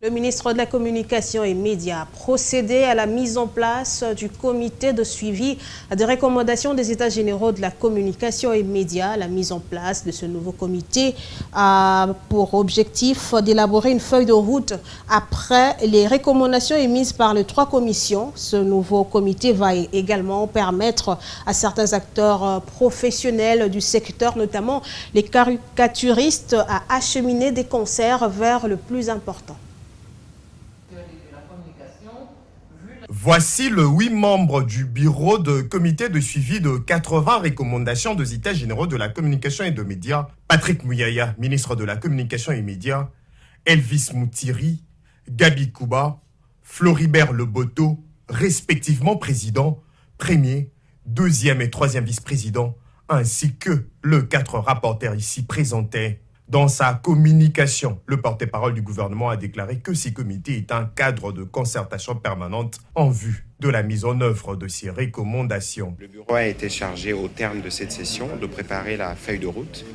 Le ministre de la Communication et Médias a procédé à la mise en place du comité de suivi des recommandations des États généraux de la communication et médias. La mise en place de ce nouveau comité a pour objectif d'élaborer une feuille de route après les recommandations émises par les 3 commissions. Ce nouveau comité va également permettre à certains acteurs professionnels du secteur, notamment les caricaturistes, à acheminer des concerts vers le plus important. Voici le 8 membres du bureau de comité de suivi de 80 recommandations des États généraux de la communication et des médias. Patrick Mouyaya, ministre de la communication et médias, Elvis Moutiri, Gabi Kouba, Floribert Leboto, respectivement président, premier, deuxième et troisième vice-président, ainsi que le 4 rapporteurs ici présentés. Dans sa communication, le porte-parole du gouvernement a déclaré que ce comité est un cadre de concertation permanente en vue de la mise en œuvre de ces recommandations. Le bureau a été chargé au terme de cette session de préparer la feuille de route.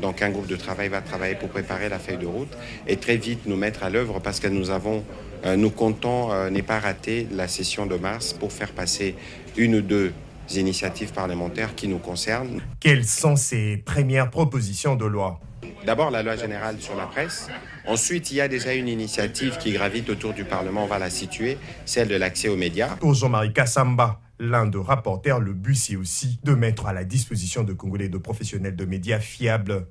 Donc un groupe de travail va travailler pour préparer la feuille de route et très vite nous mettre à l'œuvre parce que nous comptons ne pas rater la session de mars pour faire passer une ou deux initiatives parlementaires qui nous concernent. Quelles sont ces premières propositions de loi? D'abord, la loi générale sur la presse. Ensuite, il y a déjà une initiative qui gravite autour du Parlement, on va la situer, celle de l'accès aux médias. Pour Jean-Marie Kassamba, l'un des rapporteurs, le but c'est aussi de mettre à la disposition de Congolais de professionnels de médias fiables.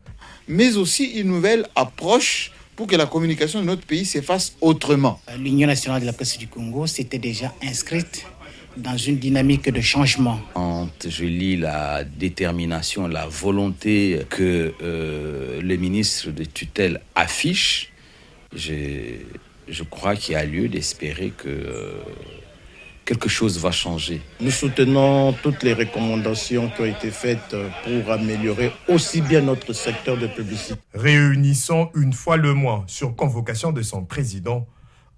Mais aussi une nouvelle approche pour que la communication de notre pays se fasse autrement. L'Union nationale de la presse du Congo s'était déjà inscrite dans une dynamique de changement. Quand je lis la détermination, la volonté que le ministre de tutelle affiche, je crois qu'il y a lieu d'espérer que quelque chose va changer. Nous soutenons toutes les recommandations qui ont été faites pour améliorer aussi bien notre secteur de publicité. Réunissons une fois le mois, sur convocation de son président,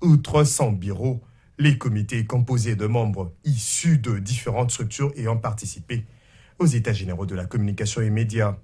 outre son bureau, les comités composés de membres issus de différentes structures ayant participé aux États généraux de la communication et médias.